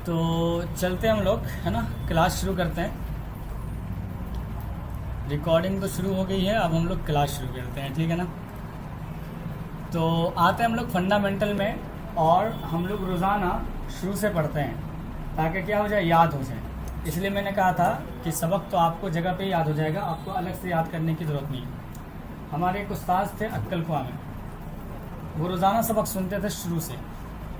तो चलते हैं हम लोग, है ना, क्लास शुरू करते हैं। रिकॉर्डिंग तो शुरू हो गई है, अब हम लोग क्लास शुरू करते हैं, ठीक है ना। तो आते हैं हम लोग फंडामेंटल में, और हम लोग रोज़ाना शुरू से पढ़ते हैं ताकि क्या हो जाए, याद हो जाए। इसलिए मैंने कहा था कि सबक तो आपको जगह पे याद हो जाएगा, आपको अलग से याद करने की ज़रूरत नहीं है। हमारे एक उस्ताद थे अक्कल कुआं में, वो रोज़ाना सबक सुनते थे शुरू से।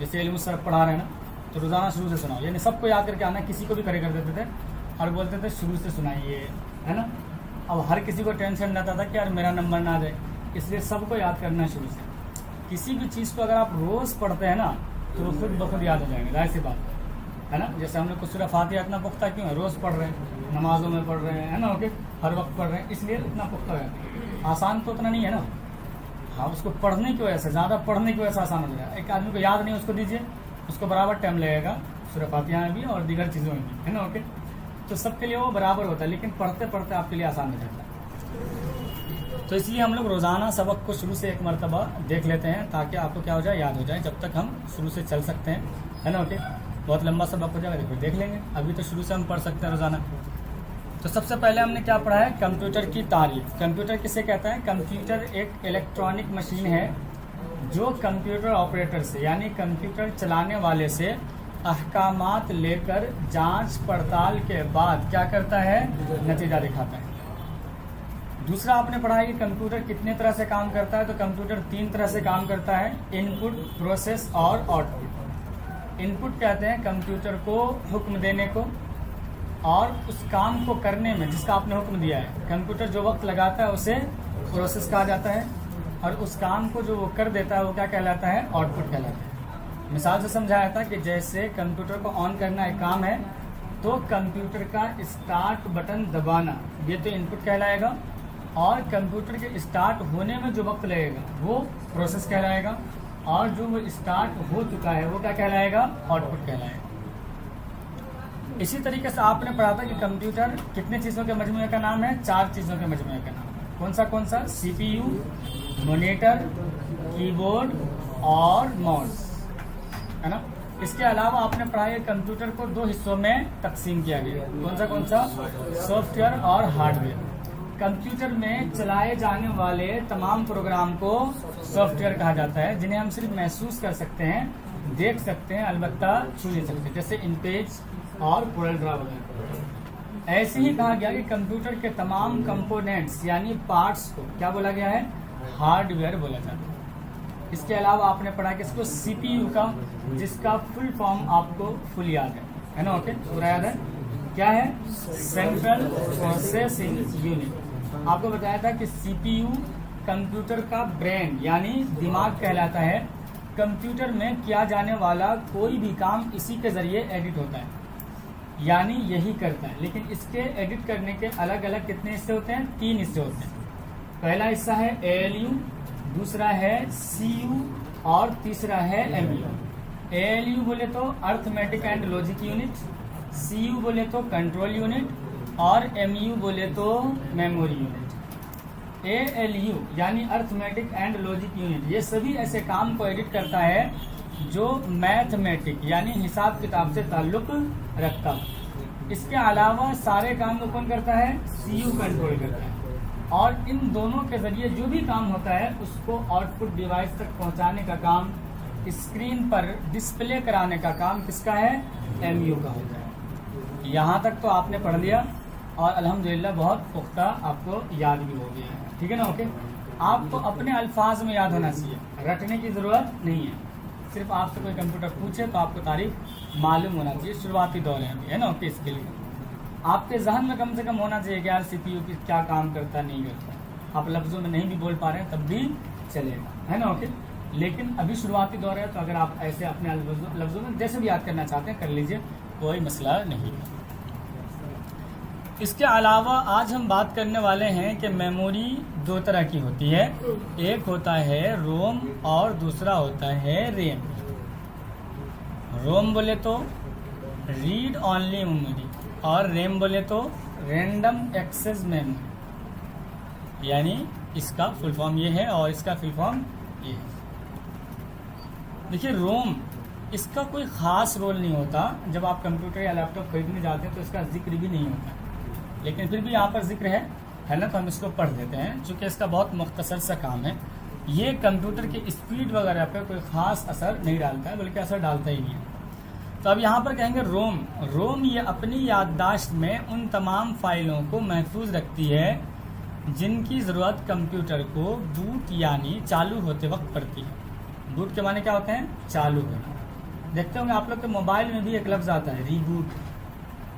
जैसे इल्म सर पढ़ा रहे हैं ना, तो रोज़ाना शुरू से सुनाओ, यानी सबको याद करके आना। किसी को भी खड़े कर देते थे और बोलते थे शुरू से सुनाइए, है ना। अब हर किसी को टेंशन रहता था कि यार मेरा नंबर ना आ जाए, इसलिए सबको याद करना शुरू से। किसी भी चीज़ को अगर आप रोज़ पढ़ते हैं ना, तो वो खुद ब खुद याद हो जाएंगे, जाहिर सी बात है ना। जैसे हम लोग को सूरह फातिहा इतना पुख्ता क्यों है, रोज़ पढ़ रहे हैं, नमाजों में पढ़ रहे हैं, है ना, ओके, हर वक्त पढ़ रहे हैं, इसलिए इतना पुख्ता हो जाता है। आसान तो उतना नहीं है ना, हाँ, उसको पढ़ने की वजह से, ज़्यादा पढ़ने की वजह से आसान हो जाएगा। एक आदमी को याद नहीं, उसको दीजिए, उसको बराबर टाइम लगेगा सूरह फातिहा में भी और दीगर चीज़ों में भी, है ना, ओके। तो सबके लिए वो बराबर होता है, लेकिन पढ़ते पढ़ते आपके लिए आसान हो जाता है। तो इसलिए हम लोग रोज़ाना सबक को शुरू से एक मरतबा देख लेते हैं, ताकि आपको क्या हो जाए, याद हो जाए, जब तक हम शुरू से चल सकते हैं, है ना, ओके। बहुत लंबा सबक हो जाएगा, फिर देख लेंगे, अभी तो शुरू से हम पढ़ सकते हैं रोज़ाना। तो सबसे पहले हमने क्या पढ़ा है, कंप्यूटर की तारीफ। कंप्यूटर किसे कहता है? कंप्यूटर एक इलेक्ट्रॉनिक मशीन है जो कंप्यूटर ऑपरेटर से, यानी कंप्यूटर चलाने वाले से अहकामात लेकर जांच पड़ताल के बाद क्या करता है, नतीजा दिखाता है। दूसरा आपने पढ़ा है कि कंप्यूटर कितने तरह से काम करता है। तो कंप्यूटर 3 तरह से काम करता है, इनपुट, प्रोसेस और आउटपुट। इनपुट कहते हैं कंप्यूटर को हुक्म देने को, और उस काम को करने में जिसका आपने हुक्म दिया है, कंप्यूटर जो वक्त लगाता है उसे प्रोसेस कहा जाता है, और उस काम को जो वो कर देता है वो क्या कहलाता है, आउटपुट कहलाता है। मिसाल से समझाया था कि जैसे कंप्यूटर को ऑन करना एक काम है, तो कंप्यूटर का स्टार्ट बटन दबाना ये तो इनपुट कहलाएगा, और कंप्यूटर के स्टार्ट होने में जो वक्त लगेगा वो प्रोसेस कहलाएगा, और जो वो स्टार्ट हो चुका है वो क्या कहलाएगा, आउटपुट कहलाएगा। इसी तरीके से आपने पढ़ा था कि कंप्यूटर कितने चीज़ों के मजमूए का नाम है, 4 चीज़ों के मजमूए का नाम है। कौन सा? CPU, मॉनिटर, कीबोर्ड और माउस, है ना। इसके अलावा आपने पढ़ा है कंप्यूटर को 2 हिस्सों में तकसीम किया गया। कौन सा? सॉफ्टवेयर और हार्डवेयर। कंप्यूटर में चलाए जाने वाले तमाम प्रोग्राम को सॉफ्टवेयर कहा जाता है, जिन्हें हम सिर्फ महसूस कर सकते हैं, देख सकते हैं, अलबत्ता छू नहीं सकते, जैसे इनपेज और कोरल ड्रा वगैरह। ऐसे ही कहा गया कि कंप्यूटर के तमाम कंपोनेंट्स यानी पार्ट्स को क्या बोला गया है, हार्डवेयर बोला जाता है। इसके अलावा आपने पढ़ा कि इसको CPU का, जिसका फुल फॉर्म आपको फुल याद है ना, ओके, पूरा याद है, क्या है, सेंट्रल प्रोसेसिंग यूनिट। आपको बताया था कि CPU कंप्यूटर का ब्रेन यानी दिमाग कहलाता है। कंप्यूटर में किया जाने वाला कोई भी काम इसी के जरिए एडिट होता है, यानी यही करता है। लेकिन इसके एडिट करने के अलग अलग कितने हिस्से होते हैं, 3 हिस्से होते हैं। पहला हिस्सा है ALU, दूसरा है CU और तीसरा है MU। ALU बोले तो arithmetic and logic unit, CU बोले तो कंट्रोल यूनिट, और MU बोले तो मेमोरी यूनिट। ALU यानी अर्थमेटिक एंड लॉजिक यूनिट, ये सभी ऐसे काम को एडिट करता है जो मैथमेटिक यानी हिसाब किताब से ताल्लुक रखता है। इसके अलावा सारे काम को कौन करता है, CU कंट्रोल करता है, और इन दोनों के जरिए जो भी काम होता है उसको आउटपुट डिवाइस तक पहुंचाने का काम, स्क्रीन पर डिस्प्ले कराने का काम किसका है, MU का होता है। यहाँ तक तो आपने पढ़ लिया, और अल्हम्दुलिल्लाह बहुत पुख्ता आपको याद भी हो गया है, ठीक है ना, ओके। आपको अपने अल्फाज में याद होना चाहिए, रटने की ज़रूरत नहीं है। सिर्फ आपसे कोई कंप्यूटर पूछे तो आपको तारीफ मालूम होना चाहिए, शुरुआती दौर है अभी, है ना, ओके। इसके लिए आपके जहन में कम से कम होना चाहिए कि यार CPU की क्या काम करता है, नहीं करता। आप लफ्ज़ों में नहीं भी बोल पा रहे हैं तब भी चलेगा, है ना, ओके। लेकिन अभी शुरुआती दौर है, तो अगर आप ऐसे अपने लफ्ज़ों में जैसे भी याद करना चाहते हैं कर लीजिए, कोई मसला नहीं है। इसके अलावा आज हम बात करने वाले हैं कि मेमोरी 2 तरह की होती है, एक होता है रोम और दूसरा होता है रैम। रोम बोले तो रीड ओनली मेमोरी, और रैम बोले तो रैंडम एक्सेस मेमोरी, यानी इसका फुल फॉर्म ये है और इसका फुल फॉर्म ये है। देखिए रोम इसका कोई ख़ास रोल नहीं होता। जब आप कंप्यूटर या लैपटॉप खरीदने जाते हैं तो इसका जिक्र भी नहीं होता, लेकिन फिर भी यहाँ पर जिक्र है ना, तो हम इसको पढ़ देते हैं क्योंकि इसका बहुत मुख्तसर सा काम है। ये कंप्यूटर की स्पीड वगैरह पर कोई ख़ास असर नहीं डालता है, बल्कि असर डालता ही नहीं है। तो अब यहाँ पर कहेंगे रोम ये अपनी याददाश्त में उन तमाम फाइलों को महफूज रखती है जिनकी ज़रूरत कंप्यूटर को बूट यानी चालू होते वक्त पड़ती है। बूट के माने क्या होते हैं? चालू होना। देखते होंगे आप लोग के मोबाइल में भी एक लफ्ज़ आता है रीबूट,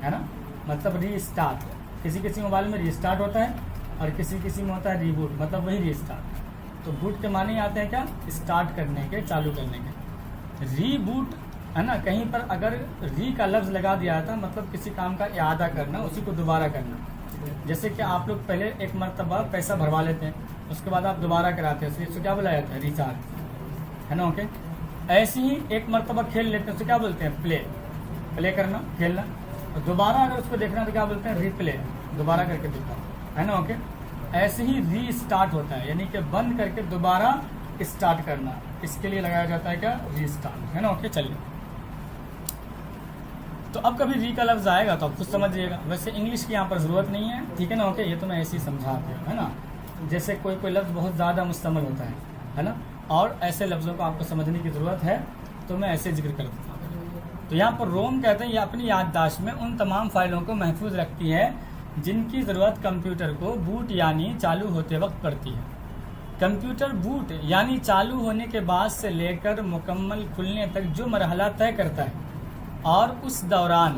है ना, मतलब रीस्टार्ट। किसी किसी मोबाइल में रीस्टार्ट होता है और किसी किसी में होता है रीबूट, मतलब वही रीस्टार्ट। तो बूट के माने आते हैं क्या? स्टार्ट करने के, चालू करने के। रीबूट है ना, कहीं पर अगर री का लफ्ज़ लगा दिया था, मतलब किसी काम का इआदा करना, उसी को दोबारा करना। जैसे कि आप लोग पहले एक मरतबा पैसा भरवा लेते हैं, उसके बाद आप दोबारा कराते हैं, उसको क्या बोला जाता है? रिचार्ज, है ना। ओके, ऐसे ही एक मरतबा खेल लेते हैं, उसको क्या बोलते हैं? प्ले करना, खेलना। और दोबारा अगर उसको देखना तो क्या बोलते हैं? रिप्ले, दोबारा करके दिखा, है ना। ओके, ऐसे ही री स्टार्ट होता है, यानी कि बंद करके दोबारा स्टार्ट करना, इसके लिए लगाया जाता है क्या? री स्टार्ट, है ना। ओके, चलिए, तो अब कभी री का लफ्ज़ आएगा तो आप खुद समझिएगा। वैसे इंग्लिश की यहाँ पर ज़रूरत नहीं है, ठीक है ना। ओके, ये तो मैं ऐसे ही समझा दिया, है ना। जैसे कोई लफ्ज़ बहुत ज़्यादा मुस्तमल होता है ना, और ऐसे लफ्ज़ों को आपको समझने की ज़रूरत है तो मैं ऐसे जिक्र कर देता हूँ। तो यहाँ पर रोम कहते हैं ये अपनी याददाश्त में उन तमाम फाइलों को महफूज रखती है जिनकी ज़रूरत कंप्यूटर को बूट यानी चालू होते वक्त पड़ती है। कंप्यूटर बूट यानी चालू होने के बाद से लेकर मुकम्मल खुलने तक जो मरहला तय करता है, और उस दौरान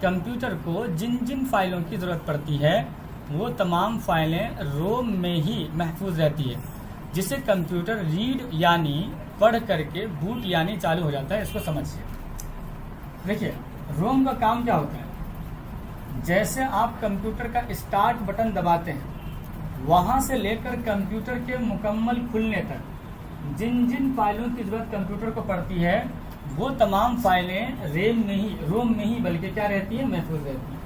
कंप्यूटर को जिन जिन फाइलों की ज़रूरत पड़ती है वो तमाम फाइलें रोम में ही महफूज रहती है, जिसे कंप्यूटर रीड यानी पढ़ करके बूट यानी चालू हो जाता है। इसको समझिए। देखिए, रोम का काम क्या होता है? जैसे आप कंप्यूटर का स्टार्ट बटन दबाते हैं, वहाँ से लेकर कंप्यूटर के मुकम्मल खुलने तक जिन जिन फाइलों की ज़रूरत कंप्यूटर को पड़ती है वो तमाम फाइलें रोम में ही बल्कि क्या रहती है? महफूज रहती है।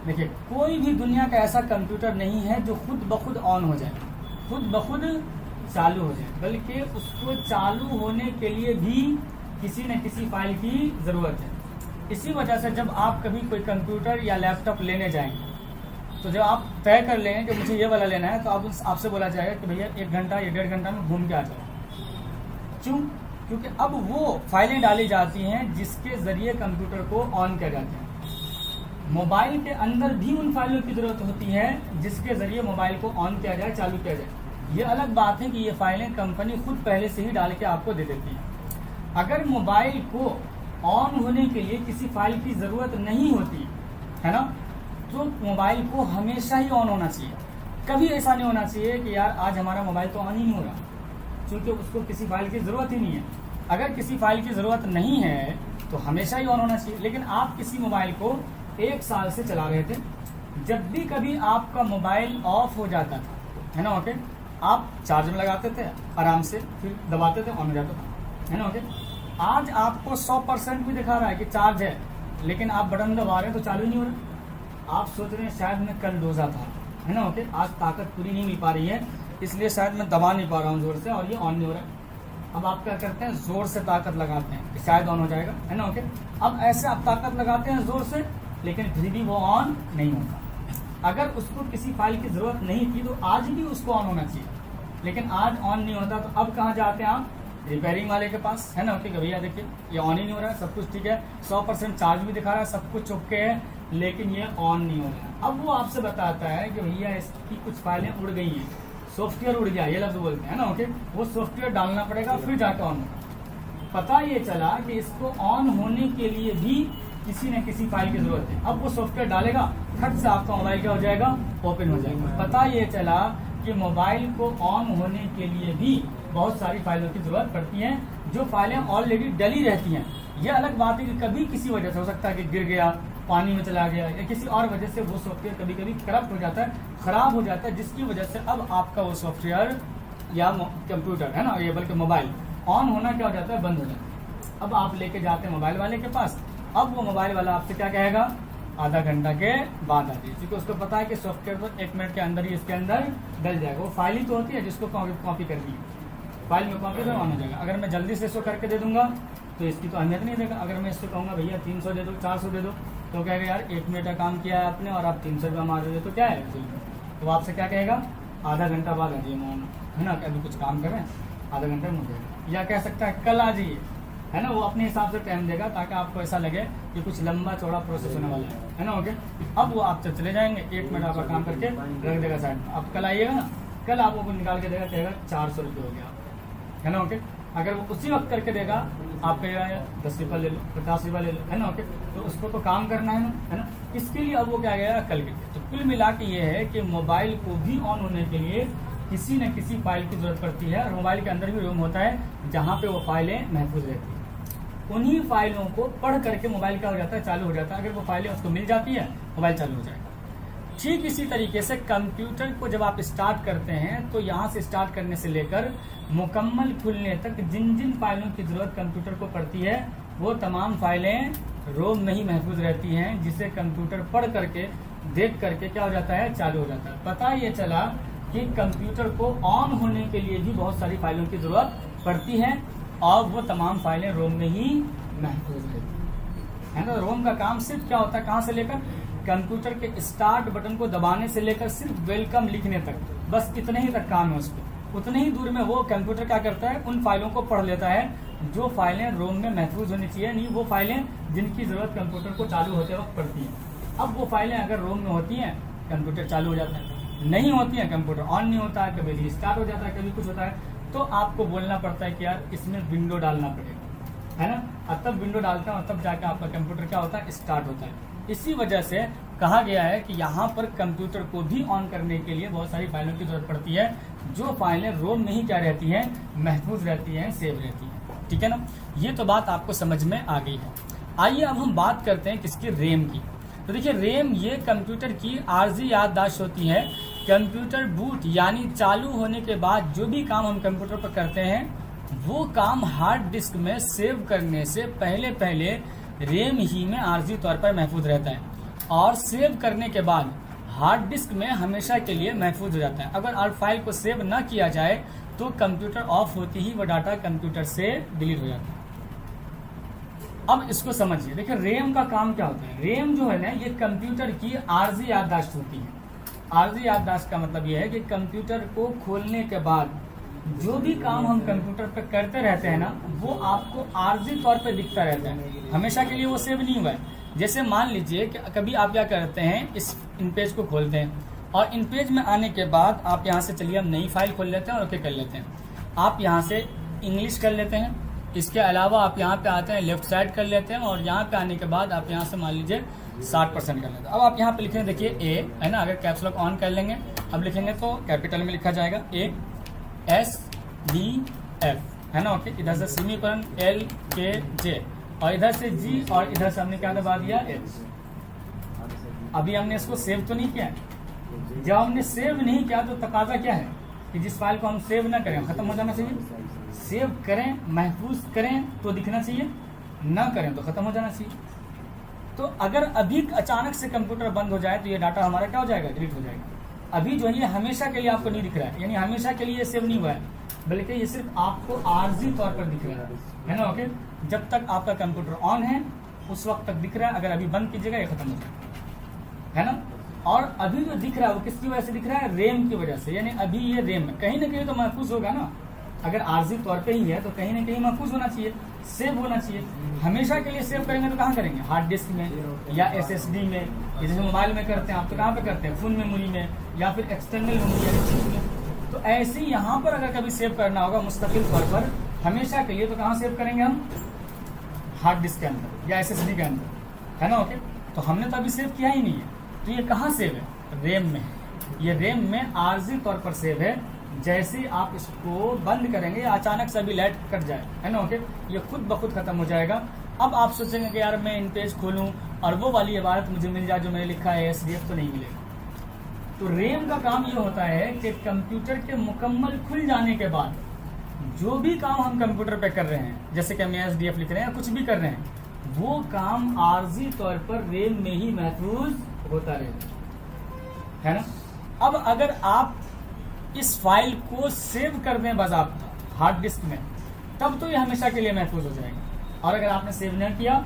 देखिए, कोई भी दुनिया का ऐसा कंप्यूटर नहीं है जो खुद ब खुद ऑन हो जाए, खुद ब खुद चालू हो जाए, बल्कि उसको चालू होने के लिए भी किसी न किसी फाइल की ज़रूरत है। इसी वजह से जब आप कभी कोई कंप्यूटर या लैपटॉप लेने जाएंगे तो जब आप तय कर लेंगे कि मुझे ये वाला लेना है, तो आपसे बोला जाएगा कि भैया 1 घंटा या 1.5 घंटा में घूम के आ जाओ। क्यों? क्योंकि अब वो फाइलें डाली जाती हैं जिसके ज़रिए कंप्यूटर को ऑन किया जाता है। मोबाइल के अंदर भी उन फाइलों की ज़रूरत होती है जिसके ज़रिए मोबाइल को ऑन किया जाए, चालू किया जाए। ये अलग बात है कि ये फाइलें कंपनी खुद पहले से ही डाल के आपको दे देती है। अगर मोबाइल को ऑन होने के लिए किसी फाइल की ज़रूरत नहीं होती है ना, तो मोबाइल को हमेशा ही ऑन होना चाहिए। कभी ऐसा नहीं होना चाहिए कि यार आज हमारा मोबाइल तो ऑन ही नहीं हो रहा, क्योंकि उसको किसी फाइल की ज़रूरत ही नहीं है। अगर किसी फाइल की ज़रूरत नहीं है तो हमेशा ही ऑन होना चाहिए। लेकिन आप किसी मोबाइल को 1 साल से चला रहे थे, जब भी कभी आपका मोबाइल ऑफ हो जाता था, है ना। ओके, आप चार्ज में लगाते थे आराम से, फिर दबाते थे, ऑन हो जाता था, है ना। ओके, आज आपको 100% भी दिखा रहा है कि चार्ज है, लेकिन आप बटन दबा रहे हैं तो चालू नहीं हो रहा। आप सोच रहे हैं शायद मैं कल डोजा था, है ना। ओके, आज ताकत पूरी नहीं मिल पा रही है, इसलिए शायद मैं दबा नहीं पा रहा हूँ ज़ोर से और ये ऑन नहीं हो रहा है। अब आप क्या करते हैं? ज़ोर से ताकत लगाते हैं कि शायद ऑन हो जाएगा, है ना। ओके, अब ऐसे आप ताकत लगाते हैं ज़ोर से, लेकिन फिर भी वो ऑन नहीं होता। अगर उसको किसी फाइल की ज़रूरत नहीं थी तो आज भी उसको ऑन होना चाहिए, लेकिन आज ऑन नहीं होता। तो अब कहाँ जाते हैं आप? रिपेयरिंग वाले के पास, है ना। ओके, भैया देखिए ये ऑन ही नहीं हो रहा है, सब कुछ ठीक है, 100% चार्ज भी दिखा रहा है, सब कुछ ओके है, लेकिन ये ऑन नहीं हो रहा है। अब वो आपसे बताता है कि भैया इसकी कुछ फाइलें उड़ गई हैं, सॉफ्टवेयर उड़ गया, ये लफ्ज़ बोलते हैं ना। ओके, वो सॉफ्टवेयर डालना पड़ेगा, फिर जाकर ऑन होगा। पता ये चला कि इसको ऑन होने के लिए भी किसी न किसी फाइल की ज़रूरत है। अब वो सॉफ्टवेयर डालेगा, खट से आपका मोबाइल क्या हो जाएगा? ओपन हो जाएगा। पता ये चला कि मोबाइल को ऑन होने के लिए भी बहुत सारी फाइलों की ज़रूरत पड़ती है, जो फाइलें ऑलरेडी डली रहती हैं। यह अलग बात है कि कभी किसी वजह से हो सकता है कि गिर गया, पानी में चला गया, या किसी और वजह से वो सॉफ्टवेयर कभी कभी करप्ट हो जाता है, ख़राब हो जाता है, जिसकी वजह से अब आपका वो सॉफ्टवेयर या कंप्यूटर, है ना, ये बल्कि मोबाइल ऑन होना क्या हो जाता है? बंद हो जाता है। अब आप लेके जाते हैं मोबाइल वाले के पास, अब वो मोबाइल वाला आपसे क्या कहेगा? आधा घंटा के बाद आ जाइए, क्योंकि उसको पता है कि सॉफ्टवेयर तो 1 मिनट के अंदर ही इसके अंदर डल जाएगा। वो फाइल ही तो होती है जिसको कॉपी कर दी, फाइल में कंप्यूटर ऑन हो जाएगा। अगर मैं जल्दी से इसको करके दे दूंगा तो इसकी तो अहमियत नहीं देगा। अगर मैं इसको कहूँगा भैया 300 दे दो, 400 दे दो, तो कहेगा यार 1 मिनट का काम किया है आपने और आप 300 रुपया मार रहे हो, तो क्या है, तो आपसे क्या कहेगा, आधा घंटा बाद आ जाइए मौन, है ना, अभी कुछ काम करें, आधा घंटे में हो जाएगा। या कह सकता है कल आ जाइए, है ना, वो अपने हिसाब से टाइम देगा ताकि आपको ऐसा लगे कि कुछ लंबा चौड़ा प्रोसेस होने वाला है ना। ओके, अब वो आप चले जाएंगे, 1 मिनट आपका काम करके रख देगा साइड में। अब कल आइएगा ना, कल आप वो निकाल के देगा, कहेगा 400 रुपये हो गया, है ना। ओके, अगर वो उसी वक्त करके देगा, आप कहेगा 10 रुपये ले लो, 50 रुपये ले लो, है ना। ओके, तो उसको तो काम करना है ना, इसके लिए अब वो क्या गया कल के। तो कुल मिला के ये है कि मोबाइल को भी ऑन होने के लिए किसी न किसी फाइल की जरूरत पड़ती है, और मोबाइल के अंदर भी रूम होता है जहाँ पे वो फाइलें महफूज रहती है। उन्हीं फाइलों को पढ़ करके मोबाइल क्या हो जाता है, चालू हो जाता है। अगर वो फाइलें उसको मिल जाती है, मोबाइल चालू हो जाएगा। ठीक इसी तरीके से कंप्यूटर को जब आप स्टार्ट करते हैं तो यहाँ से स्टार्ट करने से लेकर मुकम्मल खुलने तक जिन जिन फाइलों की जरूरत कंप्यूटर को पड़ती है, वो तमाम फाइलें रोम में ही महफूज रहती हैं, जिसे कंप्यूटर पढ़ करके देख करके क्या हो जाता है, चालू हो जाता है। पता ये चला कि कंप्यूटर को ऑन होने के लिए भी बहुत सारी फाइलों की जरूरत पड़ती है, और वो तमाम फाइलें रोम में ही महफूज रहती है ना। रोम का काम सिर्फ क्या होता है, कहाँ से लेकर कंप्यूटर के स्टार्ट बटन को दबाने से लेकर सिर्फ वेलकम लिखने तक, बस इतने ही तक काम है उसको। उतने ही दूर में वो कंप्यूटर क्या करता है, उन फाइलों को पढ़ लेता है जो फाइलें रोम में महफूज होनी चाहिए, नहीं वो फाइलें जिनकी जरूरत कंप्यूटर को चालू होते वक्त पड़ती है। अब वो फाइलें अगर रोम में होती हैं, कंप्यूटर चालू हो जाता है, नहीं होती हैं, कंप्यूटर ऑन नहीं होता है, कभी रीस्टार्ट हो जाता है, कभी कुछ होता है, तो आपको बोलना पड़ता है कि यार इसमें विंडो डालना पड़ेगा, है ना। और तब विंडो डालता है, तब जाकर आपका कंप्यूटर क्या होता है, स्टार्ट होता है। इसी वजह से कहा गया है कि यहाँ पर कंप्यूटर को भी ऑन करने के लिए बहुत सारी फाइलों की जरूरत पड़ती है, जो फाइलें रोम में ही क्या रहती हैं, महफूज रहती हैं, सेव रहती हैं। ठीक है ना, ये तो बात आपको समझ में आ गई है। आइए अब हम बात करते हैं किसकी, रैम की। तो देखिए रैम ये कंप्यूटर की आर्जी याददाश्त होती है। कंप्यूटर बूट यानी चालू होने के बाद जो भी काम हम कंप्यूटर पर करते हैं, वो काम हार्ड डिस्क में सेव करने से पहले पहले रैम ही में आर्जी तौर पर महफूज रहता है, और सेव करने के बाद हार्ड डिस्क में हमेशा के लिए महफूज हो जाता है। अगर फाइल को सेव न किया जाए तो कंप्यूटर ऑफ होते ही वो डाटा कंप्यूटर से डिलीट हो जाता है। अब इसको समझिए, देखिए रैम का काम क्या होता है। रैम जो है ना, ये कंप्यूटर की आर्जी याददाश्त होती है। आर्जी याददाश्त का मतलब ये है कि कंप्यूटर को खोलने के बाद जो भी काम हम कंप्यूटर पर करते रहते हैं ना, वो आपको आर्जी तौर पे दिखता रहता है, हमेशा के लिए वो सेव नहीं हुआ है। जैसे मान लीजिए कि कभी आप क्या करते हैं, इन पेज को खोलते हैं, और इन पेज में आने के बाद आप यहाँ से चलिए हम नई फाइल खोल लेते हैं और ओके कर लेते हैं। आप यहाँ से इंग्लिश कर लेते हैं, इसके अलावा आप यहाँ पे आते हैं लेफ्ट साइड कर लेते हैं, और यहाँ पे आने के बाद आप यहाँ से मान लीजिए 60% कर लेते हैं। अब आप यहाँ पे लिखें, देखिए ए है ना, अगर कैप्स लॉक ऑन कर लेंगे, अब लिखेंगे तो कैपिटल में लिखा जाएगा ASDF, है ना। ओके, इधर से सेमीकोलन LKJ, और इधर से G, और इधर से हमने क्या दबा दिया H। अभी हमने इसको सेव तो नहीं किया। जब हमने सेव नहीं किया तो तकाजा क्या है कि जिस फाइल को हम सेव ना करें खत्म हो जाना चाहिए। सेव करें, महफूज करें तो दिखना चाहिए, ना करें तो खत्म हो जाना चाहिए। तो अगर अभी अचानक से कंप्यूटर बंद हो जाए तो ये डाटा हमारा क्या हो जाएगा, डिलीट हो जाएगा। अभी जो है ये हमेशा के लिए आपको नहीं दिख रहा है, यानी हमेशा के लिए सेव नहीं हुआ है, बल्कि ये सिर्फ आपको आर्जी तौर पर दिख रहा है ना। ओके, जब तक आपका कंप्यूटर ऑन है उस वक्त तक दिख रहा है, अगर अभी बंद कीजिएगा ये खत्म हो जाएगा, है ना। और अभी जो दिख रहा है वो किसकी वजह से दिख रहा है, रैम की वजह से, यानी अभी ये रैम में कहीं ना कहीं तो महफूज होगा ना। अगर आर्जी तौर पे ही है तो कहीं ना कहीं महफूज होना चाहिए, सेव होना चाहिए। हमेशा के लिए सेव करेंगे तो कहाँ करेंगे, हार्ड डिस्क में या SSD में, जैसे मोबाइल में करते हैं आप, तो कहाँ पे करते हैं, फुल मेमोरी में या फिर एक्सटर्नल मेमोरी में। तो ऐसे ही यहाँ पर अगर कभी सेव करना होगा मुस्तकिल तौर पर हमेशा के लिए, तो कहाँ सेव करेंगे हम, हार्ड डिस्क के अंदर या SSD के अंदर, है ना। ओके, तो हमने तो अभी सेव किया ही नहीं है, तो ये कहाँ सेव है, रैम में है। ये रैम में आर्जी तौर पर सेव है। जैसे ही आप इसको बंद करेंगे या अचानक से अभी लाइट कट जाए, है ना, ओके, ये खुद ब खुद खत्म हो जाएगा। अब आप सोचेंगे कि यार मैं इन पेज खोलूं और वो वाली इबारत मुझे मिल जाए जो मैंने लिखा है SDF, तो नहीं मिलेगा। तो रैम का काम ये होता है कि कंप्यूटर के मुकम्मल खुल जाने के बाद जो भी काम हम कंप्यूटर पे कर रहे हैं, जैसे कि हम SDF लिख रहे हैं या कुछ भी कर रहे हैं, वो काम आर्जी तौर पर रैम में ही महफूज होता रहेगा, है ना। अब अगर आप इस फाइल को सेव कर दें बाज़ाब्ता हार्ड डिस्क में, तब तो ये हमेशा के लिए महफूज हो जाएगा। और अगर आपने सेव नहीं किया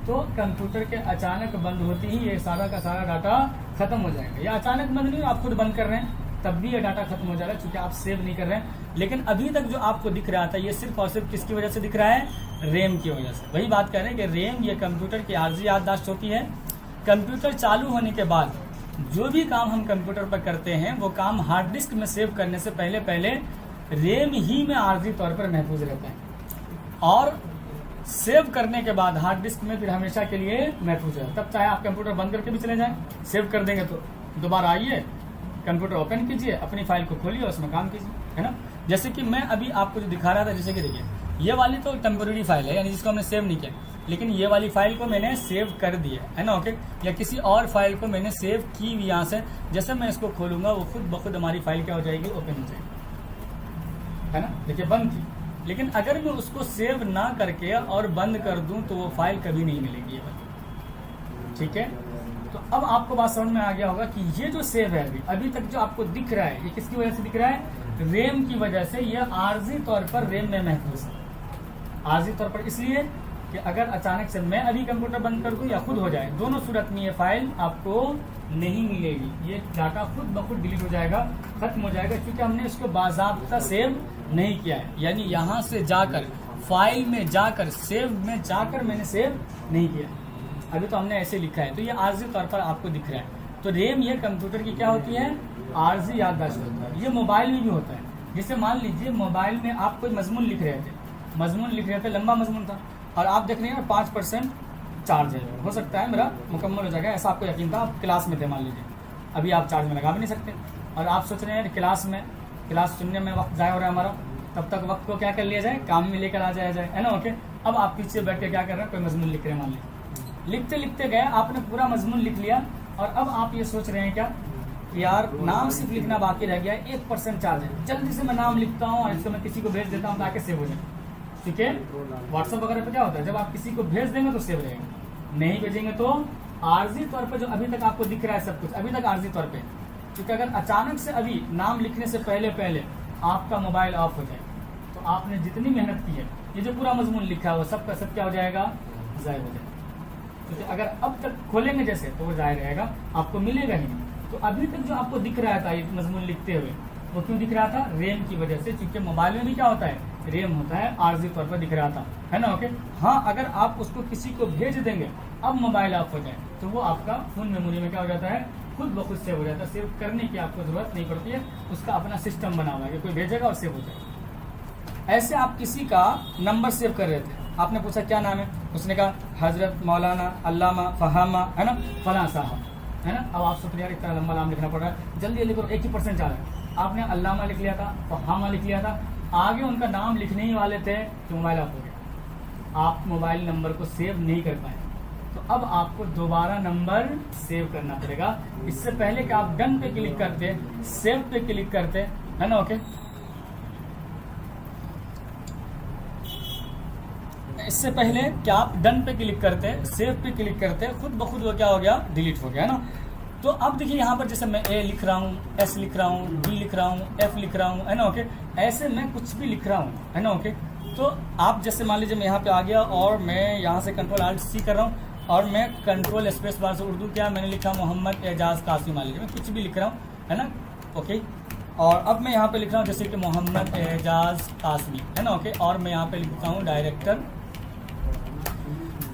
तो कंप्यूटर के अचानक बंद होते ही ये सारा का सारा डाटा खत्म हो जाएगा। या अचानक बंद नहीं, आप खुद बंद कर रहे हैं तब भी ये डाटा खत्म हो जाएगा, क्योंकि आप सेव नहीं कर रहे हैं। लेकिन अभी तक जो आपको दिख रहा था ये सिर्फ और सिर्फ किसकी वजह से दिख रहा है? रैम की वजह से। वही बात कर रहे हैं कि रैम ये कंप्यूटर की आर्जी याददाश्त होती है। कंप्यूटर चालू होने के बाद जो भी काम हम कंप्यूटर पर करते हैं वो काम हार्ड डिस्क में सेव करने से पहले रैम ही में आर्जी तौर पर महफूज रहता है, और सेव करने के बाद हार्ड डिस्क में फिर हमेशा के लिए महफूज है। तब चाहे आप कंप्यूटर बंद करके भी चले जाएं, सेव कर देंगे तो दोबारा आइए, कंप्यूटर ओपन कीजिए, अपनी फाइल को खोलिए और उसमें काम कीजिए, है ना। जैसे कि मैं अभी आपको जो दिखा रहा था, जैसे कि देखिए ये वाली तो टेम्पोररी फाइल है, यानी जिसको हमने सेव नहीं किया, लेकिन ये वाली फाइल को मैंने सेव कर दिया है ना, ओके। या किसी और फाइल को मैंने सेव की हुई यहाँ से, जैसे मैं इसको खोलूंगा वो खुद ब खुद हमारी फाइल क्या हो जाएगी? ओपन हो जाएगी, है ना। देखिए बंद थी, लेकिन अगर मैं उसको सेव ना करके और बंद कर दूं तो वो फाइल कभी नहीं मिलेगी ये वाली, ठीक है। तो अब आपको बात समझ में आ गया होगा कि ये जो सेव है अभी तक जो आपको दिख रहा है, ये किसकी वजह से दिख रहा है? रैम की वजह से। ये आर्जी तौर पर रैम में महफूज है। आर्जी तौर पर इसलिए कि अगर अचानक से मैं अभी कंप्यूटर बंद कर दूं या खुद हो जाए, दोनों सूरत में ये फाइल आपको नहीं मिलेगी। ये डाटा खुद ब खुद डिलीट हो जाएगा, खत्म हो जाएगा, क्योंकि हमने इसको बाज़ाब्ता सेव नहीं किया है। यानी यहाँ से जाकर फाइल में जाकर सेव में जाकर मैंने सेव नहीं किया, अभी तो हमने ऐसे लिखा है। तो ये आर्जी तौर पर आपको दिख रहा है। तो रैम ये कंप्यूटर की क्या होती है? आर्जी याददाश्त होता है। ये मोबाइल में भी होता है। जैसे मान लीजिए मोबाइल में आप कोई मजमून लिख रहे थे, लंबा मजमून था, और आप देख रहे हैं 5% चार्ज है, हो सकता है मेरा मुकम्मल हो जाएगा, ऐसा आपको यकीन था। आप क्लास में थे मान लीजिए, अभी आप चार्ज में लगा भी नहीं सकते, और आप सोच रहे हैं क्लास सुनने में वक्त ज़ाया हो रहा है हमारा, तब तक वक्त को क्या कर लिया जाए? काम में लेकर आ जाया जाए, है ना, ओके। अब आप पीछे बैठ के क्या कर रहे हैं? कोई मजमून लिख रहे हैं मान लीजिए, लिखते लिखते गए, आपने पूरा मजमून लिख लिया, और अब आप ये सोच रहे हैं क्या कि यार नाम सिर्फ लिखना बाकी रह गया है, 1% चार्ज है, जल्दी से मैं नाम लिखता हूँ और इसको मैं किसी को भेज देता हूँ ताकि सेव हो जाए, ठीक है। व्हाट्सएप वगैरह पे क्या होता है, जब आप किसी को भेज देंगे तो सेव रहेगा, नहीं भेजेंगे तो आर्जी तौर पर जो अभी तक आपको दिख रहा है सब कुछ अभी तक आर्जी तौर पे, क्योंकि अगर अचानक से अभी नाम लिखने से पहले आपका मोबाइल ऑफ हो जाए तो आपने जितनी मेहनत की है, ये जो पूरा मजमून लिखा है वो सब का सब क्या हो जाएगा? ज़ाया हो जाएगा। क्योंकि अगर अब तक खोलेंगे जैसे तो वो ज़ाया रहेगा, आपको मिलेगा ही नहीं। तो अभी तक जो आपको दिख रहा था ये मजमून लिखते हुए, वो क्यों दिख रहा था? रैम की वजह से, क्योंकि मोबाइल में भी क्या होता है? रैम होता है, आर्जी तौर पर दिख रहा था, है ना, ओके। हाँ, अगर आप उसको किसी को भेज देंगे, अब मोबाइल ऑफ हो जाए तो वो आपका फोन मेमोरी में क्या हो जाता है? खुद ब खुद सेव हो जाता है। सेव करने की आपको जरूरत नहीं पड़ती है, उसका अपना सिस्टम बना हुआ है कि कोई भेजेगा और सेव हो जाएगा। ऐसे आप किसी का नंबर सेव कर रहे थे, आपने पूछा क्या नाम है, उसने कहा हजरत मौलाना अल्लामा फहामा, है ना, फलां साहब, है ना। अब आप सोच रहे इतना लंबा नाम लिखना पड़ रहा है, जल्दी जल्दी करो, 1% चाह रहा है। आपने अल्लामा लिख लिया था, फहामा लिख लिया था, आगे उनका नाम लिखने ही वाले थे तो मोबाइल ऑफ हो गया, आप मोबाइल नंबर को सेव नहीं कर पाए। तो अब आपको दोबारा नंबर सेव करना पड़ेगा। इससे पहले कि आप डन पे क्लिक करते, सेव पे क्लिक करते, है ना, ओके। इससे पहले कि आप डन पे क्लिक करते, सेव पे क्लिक करते, खुद ब खुद वो क्या हो गया? डिलीट हो गया, है ना। तो अब देखिए यहाँ पर जैसे मैं ए लिख रहा हूँ, एस लिख रहा हूँ, डी लिख रहा हूँ, एफ लिख रहा हूँ, है ना, ओके। ऐसे मैं कुछ भी लिख रहा हूँ, है ना, ओके। तो आप जैसे मान लीजिए मैं यहाँ पे आ गया और मैं यहाँ से कंट्रोल आल्ट सी कर रहा हूँ, और मैं कंट्रोल स्पेस बार से उर्दू क्या मैंने लिखा मोहम्मद एजाज कासिम, मान लीजिए मैं कुछ भी लिख रहा हूँ, है ना, ओके। और अब मैं यहाँ पे लिख रहा हूँ जैसे कि मोहम्मद एजाज कासमी, है ना, ओके। और मैं यहाँ पे लिखता हूँ डायरेक्टर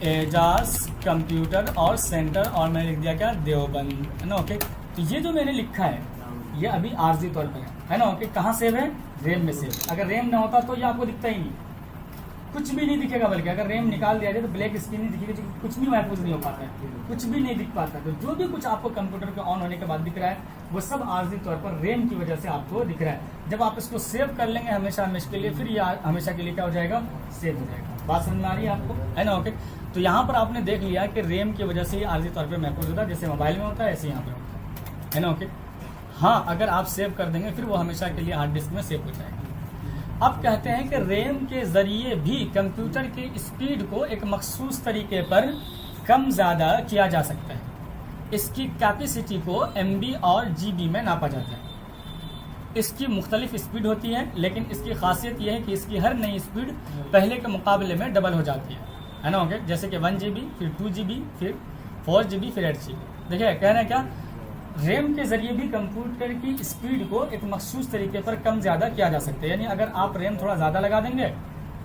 एजाज कंप्यूटर और सेंटर, और मैंने लिख दिया क्या? देवबंद, है ना, ओके। तो ये जो मैंने लिखा है ये अभी आर्जी तौर पर है ना, ओके। कहाँ सेव है? रैम में सेव। अगर रैम ना होता तो ये आपको दिखता ही नहीं, कुछ भी नहीं दिखेगा, बल्कि अगर रैम निकाल दिया जाए तो ब्लैक स्क्रीन नहीं दिखेगी, कुछ भी महफूज नहीं हो पाता है, कुछ भी नहीं दिख पाता। तो जो भी कुछ आपको कंप्यूटर के ऑन होने के बाद दिख रहा है वो सब आर्जी तौर पर रैम की वजह से आपको दिख रहा है। जब आप इसको सेव कर लेंगे हमेशा हमेशा के लिए, फिर ये हमेशा के लिए क्या हो जाएगा? सेव हो जाएगा। बात समझ में आ रही है आपको, है ना, ओके। तो यहाँ पर आपने देख लिया कि रैम की वजह से ये आर्जी तौर पर महफूज होता है, जैसे मोबाइल में होता है ऐसे यहाँ पर होता है ना, ओके। हाँ, अगर आप सेव कर देंगे फिर वो हमेशा के लिए हार्ड डिस्क में सेव हो जाएगा। अब कहते हैं कि रैम के जरिए भी कंप्यूटर की स्पीड को एक मखसूस तरीके पर कम ज़्यादा किया जा सकता है। इसकी कैपेसिटी को MB और GB में नापा जाता है। इसकी मुख्तलिफ स्पीड होती है, लेकिन इसकी खासियत यह है कि इसकी हर नई स्पीड पहले के मुकाबले में डबल हो जाती है ना। ओके, जैसे कि 1 GB, फिर 2 GB, फिर 4 GB, फिर 8 GB। देखिए कह रहे हैं क्या, रैम के जरिए भी कंप्यूटर की स्पीड को एक मखसूस तरीके पर कम ज़्यादा किया जा सकता है। यानी अगर आप रैम थोड़ा ज़्यादा लगा देंगे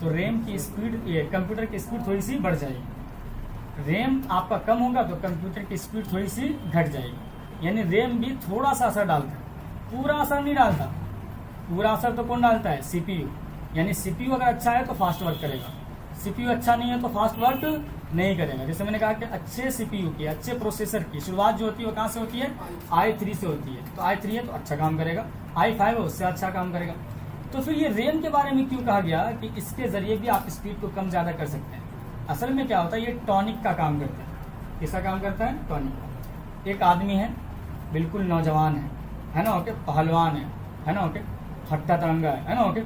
तो रैम की स्पीड, ये कंप्यूटर की स्पीड थोड़ी सी बढ़ जाएगी। रैम आपका कम होगा तो कंप्यूटर की स्पीड थोड़ी सी घट जाएगी। यानी रैम भी थोड़ा सा असर डालता है, पूरा असर नहीं डालता। पूरा असर तो कौन डालता है? CPU। यानी CPU अगर अच्छा है तो फास्ट वर्क करेगा, CPU अच्छा नहीं है तो फास्ट वर्क नहीं करेगा। जैसे मैंने कहा कि अच्छे CPU की, अच्छे प्रोसेसर की शुरुआत जो होती है वो कहाँ से होती है? i3 से होती है। तो i3 है तो अच्छा काम करेगा, i5 है उससे अच्छा काम करेगा। तो फिर ये रैम के बारे में क्यों कहा गया कि इसके जरिए भी आप स्पीड को कम ज़्यादा कर सकते हैं? असल में क्या होता है, ये टॉनिक का काम करता है। किसका काम करता है? टॉनिक का। एक आदमी है, बिल्कुल नौजवान है ना, ओके, पहलवान है ना, ओके, हट्टा तरंगा है ना, ओके।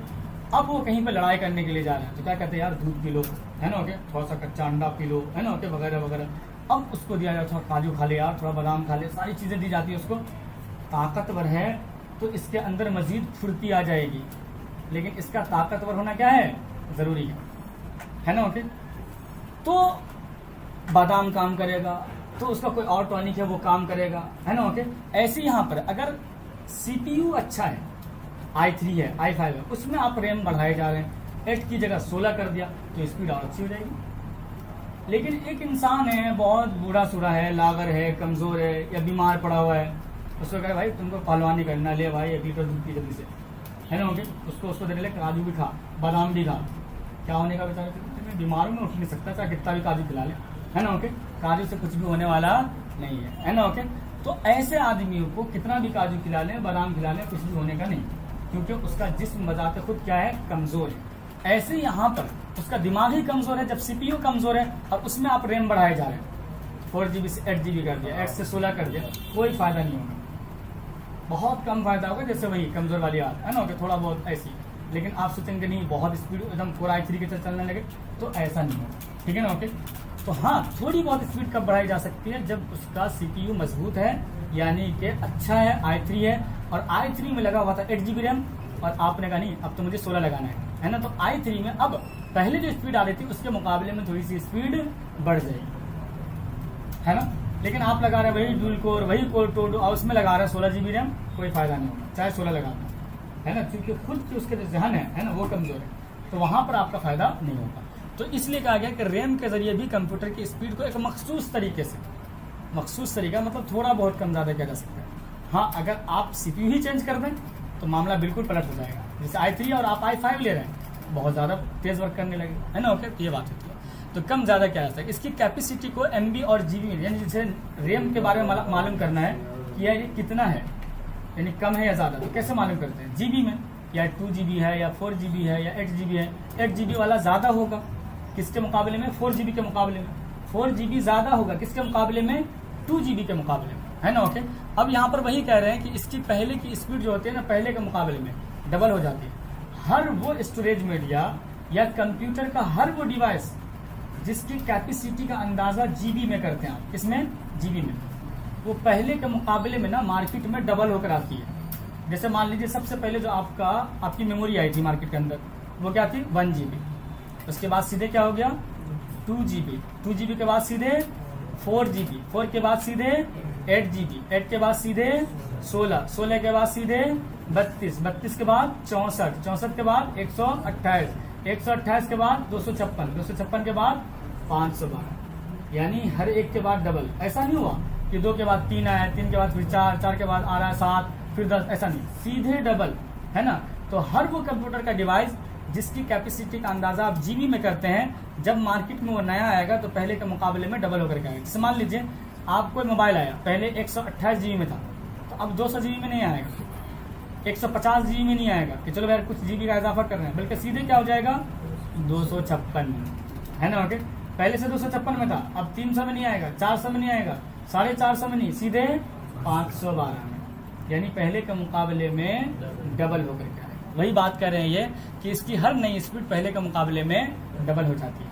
अब वो कहीं पे लड़ाई करने के लिए जा रहे हैं तो क्या कहते हैं, यार दूध पी लो, है ना, ओके, थोड़ा सा कच्चा अंडा पी लो, है ना, ओके, वगैरह वगैरह। अब उसको दिया जाए, थोड़ा काजू खा ले यार, थोड़ा बादाम खा ले, सारी चीज़ें दी जाती है उसको। ताकतवर है तो इसके अंदर मजीद फुर्ती आ जाएगी, लेकिन इसका ताकतवर होना क्या है? ज़रूरी है ना, ओके। तो बादाम काम करेगा तो उसका कोई और टॉनिक है वो काम करेगा, है ना, ओके। ऐसे यहाँ पर अगर CPU अच्छा है, i3 है, i5 है, उसमें आप रैम बढ़ाए जा रहे हैं, 8 की जगह 16 कर दिया तो स्पीड और अच्छी हो जाएगी। लेकिन एक इंसान है, बहुत बूढ़ा सूढ़ा है, लागर है, कमज़ोर है या बीमार पड़ा हुआ है, उसको कहे भाई तुमको पहलवानी करना, ले भाई 1 लीटर दूध पी जल्दी से, है ना, ओके। उसको देने लगे काजू भी खा, बादाम भी खा, क्या होने का बेचारे? बीमारों में उठ नहीं सकता, चाहे कितना भी काजू खिला ले, है ना, ओके। काजू से कुछ भी होने वाला नहीं है ना, ओके। तो ऐसे आदमियों को कितना भी काजू खिला लें, बादाम खिला लें, कुछ भी होने का नहीं, क्योंकि उसका जिस्म बजाते खुद क्या है? कमजोर है। ऐसे यहाँ पर उसका दिमाग ही कमजोर है। जब CPU कमजोर है और उसमें आप रैम बढ़ाए जा रहे हैं, 4 GB से 8 GB कर दिया, 8 से 16 कर दिया, कोई फायदा नहीं होगा, बहुत कम फायदा होगा। जैसे वही कमजोर वाली बात है ना, ओके, थोड़ा बहुत ऐसी। लेकिन आप सोचेंगे नहीं बहुत स्पीड एकदम 4 i3 के साथ चलने लगे, तो ऐसा नहीं होगा, ठीक है ना, ओके। तो हाँ, थोड़ी बहुत स्पीड कब बढ़ाई जा सकती है? जब उसका CPU मजबूत है, यानी कि अच्छा है, i3 है, और i3 में लगा हुआ था 8 GB रैम, और आपने कहा नहीं अब तो मुझे 16 लगाना है ना। तो i3 में अब पहले जो स्पीड आ रही थी उसके मुकाबले में थोड़ी सी स्पीड बढ़ जाएगी, है ना। लेकिन आप लगा रहे वही डुअल कोर, वही कोर टू, और उसमें लगा रहे 16 GB रैम, कोई फायदा नहीं होगा, चाहे 16 लगाना है ना, क्योंकि खुद की उसके जो जहन है ना, वो कमजोर है, तो वहां पर आपका फायदा नहीं होगा। तो इसलिए कहा गया कि रैम के जरिए भी कंप्यूटर की स्पीड को एक मखसूस तरीके से, मखसूस तरीका मतलब थोड़ा बहुत कम ज़्यादा किया जा सकता है। हाँ, अगर आप CPU ही चेंज कर दें तो मामला बिल्कुल पलट हो जाएगा। जैसे i3 और आप i5 ले रहे हैं, बहुत ज़्यादा तेज़ वर्क करने लगे, है ना, ओके। तो ये बात होती है। तो कम ज़्यादा क्या है, इसकी कैपेसिटी को MB और GB में, यानी जैसे रैम के बारे में मालूम करना है कि यार ये कितना है, यानी कम है या ज़्यादा, तो कैसे मालूम करते हैं? GB में, या 2 GB है या 4 GB है या 8 GB है। 8 GB वाला ज़्यादा होगा किसके मुकाबले में? 4 GB के मुकाबले में। 4 GB ज़्यादा होगा किसके मुकाबले में? 2 GB के मुकाबले में, है ना, ओके। अब यहाँ पर वही कह रहे हैं कि इसकी पहले की स्पीड जो होती है ना, पहले के मुकाबले में डबल हो जाती है। हर वो स्टोरेज मीडिया या कंप्यूटर का हर वो डिवाइस जिसकी कैपेसिटी का अंदाज़ा GB में करते हैं आप, इसमें GB में, वो पहले के मुकाबले में ना मार्केट में डबल होकर आती है। जैसे मान लीजिए सबसे पहले जो आपकी मेमोरी आई थी मार्केट के अंदर, वो क्या थी? 1 GB। उसके बाद सीधे क्या हो गया? 2 GB। 2 GB के बाद सीधे 4 GB। 4 के बाद सीधे 8 GB। 8 के बाद सीधे 16। 16 के बाद सीधे 32। 32 के बाद 64। 64 के बाद 128। 128 के बाद 256। 256 के बाद 512। यानी हर एक के बाद डबल। ऐसा नहीं हुआ कि 2 के बाद 3 आया, 3 के बाद फिर 4, 4 के बाद आ रहा है 7, फिर 10, ऐसा नहीं, सीधे डबल, है ना। तो हर वो कंप्यूटर का डिवाइस जिसकी कैपेसिटी का अंदाजा आप GB में करते हैं, जब मार्केट में वो नया आएगा तो पहले के मुकाबले में डबल होकर के आएगा। जैसे मान लीजिए आपको मोबाइल आया, पहले 128 GB में था, तो अब 200 GB में नहीं आएगा, 150 GB में नहीं आएगा कि चलो यार कुछ GB का इजाफा कर रहे हैं, बल्कि सीधे क्या हो जाएगा? 256 में, है ना, ओके। पहले से 256 में था, अब 300 में नहीं आएगा, 400 में नहीं आएगा, 450 में नहीं, सीधे 512 में, यानी पहले के मुकाबले में डबल होकर के आएगा। वही बात कर रहे हैं ये कि इसकी हर नई स्पीड पहले के मुकाबले में डबल हो जाती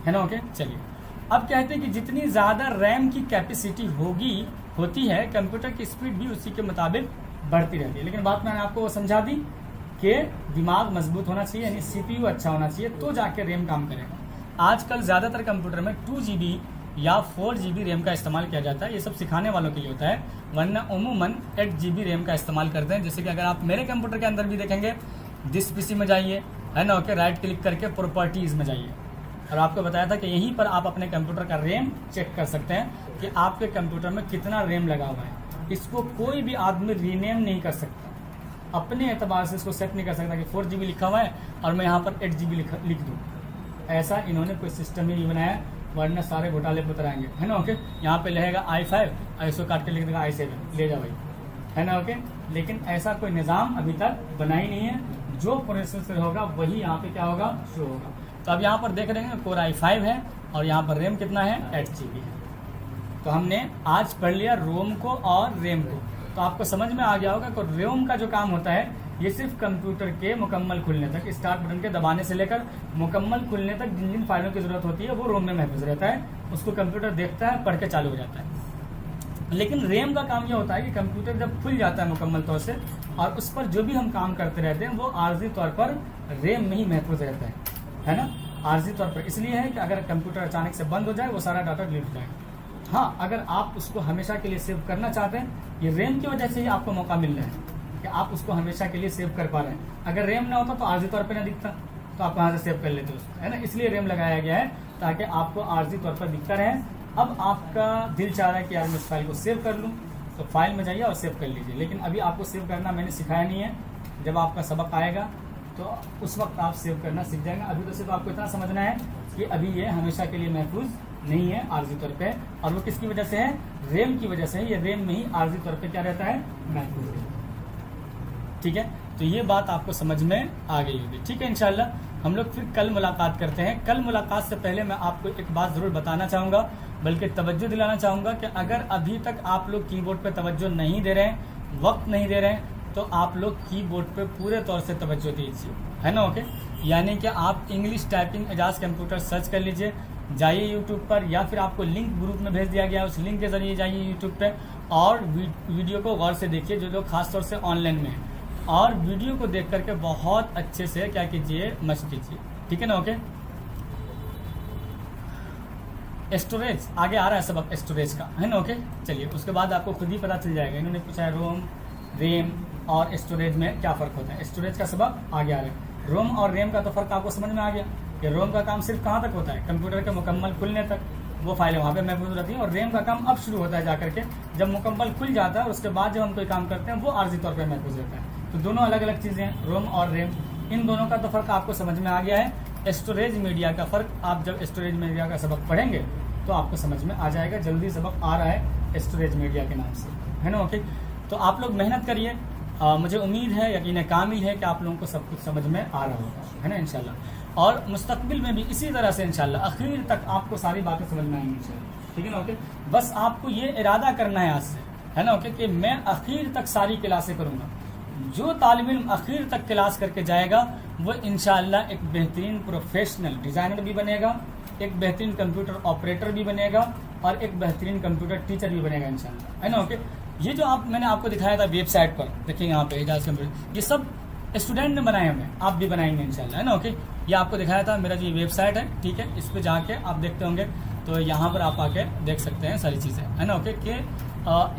है ना, ओके। चलिए अब कहते हैं कि जितनी ज़्यादा रैम की कैपेसिटी होती है, कंप्यूटर की स्पीड भी उसी के मुताबिक बढ़ती रहती है। लेकिन बात मैंने आपको वो समझा दी कि दिमाग मजबूत होना चाहिए, यानी CPU अच्छा होना चाहिए, तो जाके रैम काम करेगा। आजकल ज़्यादातर कंप्यूटर में 2 GB या 4 GB रैम का इस्तेमाल किया जाता है। ये सब सिखाने वालों के लिए होता है, वरना उमूमन 8 GB रैम का इस्तेमाल करते हैं। जैसे कि अगर आप मेरे कंप्यूटर के अंदर भी देखेंगे, दिस PC में जाइए, है ना, ओके, राइट क्लिक करके प्रॉपर्टीज़ में जाइए, और आपको बताया था कि यहीं पर आप अपने कंप्यूटर का रैम चेक कर सकते हैं कि आपके कंप्यूटर में कितना रैम लगा हुआ है। इसको कोई भी आदमी रीनेम नहीं कर सकता, अपने एतबार से इसको सेट नहीं कर सकता कि 4 GB लिखा हुआ है और मैं यहाँ पर 8 GB लिख दूँ। ऐसा इन्होंने कोई सिस्टम ही नहीं बनाया, वरना सारे घोटाले पे उतराएंगे, है ना, ओके। यहाँ पे रहेगा i5 और इसको काट के लिख देगा i7, ले जा भाई, है ना, ओके। लेकिन ऐसा कोई निज़ाम अभी तक बना ही नहीं है। जो प्रोसेसर से होगा वही यहाँ पे क्या होगा, शो होगा। तो अब यहाँ पर देख रहे हैं कोर i5 है और यहाँ पर रैम कितना है, 8 GB है। तो हमने आज पढ़ लिया रोम को और रैम को। तो आपको समझ में आ गया होगा कि रोम का जो काम होता है ये सिर्फ कंप्यूटर के मुकम्मल खुलने तक, स्टार्ट बटन के दबाने से लेकर मुकम्मल खुलने तक जिन जिन फाइलों की जरूरत होती है वो रोम में महफूज रहता है। उसको कंप्यूटर देखता है, पढ़ के चालू हो जाता है। लेकिन रैम का काम ये होता है कि कंप्यूटर जब खुल जाता है मुकम्मल तौर से और उस पर जो भी हम काम करते रहते हैं वो आर्जी तौर पर रैम में ही महफूज रहता है ना, आर्जी तौर पर। इसलिए है कि अगर कंप्यूटर अचानक से बंद हो जाए वो सारा डाटा डिलीट हो जाएगा। हाँ, अगर आप उसको हमेशा के लिए सेव करना चाहते हैं, ये रैम की वजह से ही आपको मौका मिल रहा है कि आप उसको हमेशा के लिए सेव कर पा रहे हैं। अगर रैम ना होता तो आर्जी तौर पे ना दिखता, तो आप वहाँ से सेव कर लेते उसको, है ना। इसलिए रैम लगाया गया है ताकि आपको आर्जी तौर पर दिखता रहे। अब आपका दिल चाह रहा है कि यार मैं इस फाइल को सेव कर लूँ, तो फाइल में जाइए और सेव कर लीजिए। लेकिन अभी आपको सेव करना मैंने सिखाया नहीं है। जब आपका सबक आएगा तो उस वक्त आप सेव करना सीख जाएंगे। अभी तो सिर्फ आपको इतना समझना है कि अभी ये हमेशा के लिए महफूज नहीं है आर्जी तौर पे, और वो किसकी वजह से है, रैम की वजह से है। ये रैम में ही आर्जी तौर पे क्या रहता है, महफूज है। ठीक है, तो ये बात आपको समझ में आ गई होगी। ठीक है, इंशाल्लाह हम लोग फिर कल मुलाकात करते हैं। कल मुलाकात से पहले मैं आपको एक बात ज़रूर बताना चाहूँगा, बल्कि तवज्जो दिलाना चाहूँगा कि अगर अभी तक आप लोग कीबोर्ड पे तवज्जो नहीं दे रहे हैं, वक्त नहीं दे रहे हैं, तो आप लोग कीबोर्ड पे पूरे तौर से तवज्जो दीजिए, है ना, ओके। यानी कि आप इंग्लिश टाइपिंग एजाज कंप्यूटर सर्च कर लीजिए, जाइए यूट्यूब पर, या फिर आपको लिंक ग्रुप में भेज दिया गया है, उस लिंक के जरिए जाइए यूट्यूब पे और वीडियो को गौर से देखिए, जो लोग खासतौर से ऑनलाइन में हैं, और वीडियो को देख करके बहुत अच्छे से क्या कीजिए, मशक कीजिए, ठीक है ना, ओके। स्टोरेज आगे आ रहा है सबक स्टोरेज का, है ना, ओके। चलिए, उसके बाद आपको खुद ही पता चल जाएगा। इन्होंने पूछा है रोम, रैम और स्टोरेज में क्या फ़र्क होता है। स्टोरेज का सबक आगे आ रहा है। रोम और रैम का तो फ़र्क आपको समझ में आ गया कि रोम का काम सिर्फ कहाँ तक होता है, कंप्यूटर के मुकम्मल खुलने तक, वो फाइलें वहाँ पे महफूज रहती हैं। और रैम का काम अब शुरू होता है जाकर के, जब मुकम्मल खुल जाता है उसके बाद जब हम कोई काम करते हैं वो आर्जी तौर पर महफूज रहता है। तो दोनों अलग अलग चीज़ें हैं, रोम और रैम। इन दोनों का तो फ़र्क आपको समझ में आ गया है। स्टोरेज मीडिया का फ़र्क आप जब स्टोरेज मीडिया का सबक पढ़ेंगे तो आपको समझ में आ जाएगा। जल्दी सबक आ रहा है स्टोरेज मीडिया के नाम से, है ना, ओके। तो आप लोग मेहनत करिए, मुझे उम्मीद है, यकीन कामिल है कि आप लोगों को सब कुछ समझ में आ रहा होगा, है ना, इंशाल्लाह। और मुस्तकबिल में भी इसी तरह से इंशाल्लाह आखिर तक आपको सारी बातें समझ में आएंगी इंशाल्लाह, ठीक है ना, ओके। बस आपको ये इरादा करना है आज से, है ना, ओके, कि मैं आखिर तक सारी क्लासें करूँगा। जो तालिब इल्म आखिर तक क्लास करके जाएगा वो इंशाल्लाह एक बेहतरीन प्रोफेशनल डिज़ाइनर भी बनेगा, एक बेहतरीन कंप्यूटर ऑपरेटर भी बनेगा और एक बेहतरीन कंप्यूटर टीचर भी बनेगा इंशाल्लाह, है ना, ओके। ये जो मैंने आपको दिखाया था वेबसाइट पर, देखिए यहाँ पे एजाज कंप्यूटर, ये सब स्टूडेंट ने बनाए हुए हैं, आप भी बनाएंगे इंशाल्लाह, है ना, ओके। ये आपको दिखाया था, मेरा जो ये वेबसाइट है, ठीक है, इस पर जाके आप देखते होंगे, तो यहाँ पर आप आके देख सकते हैं सारी चीज़ें, है ना, ओके। कि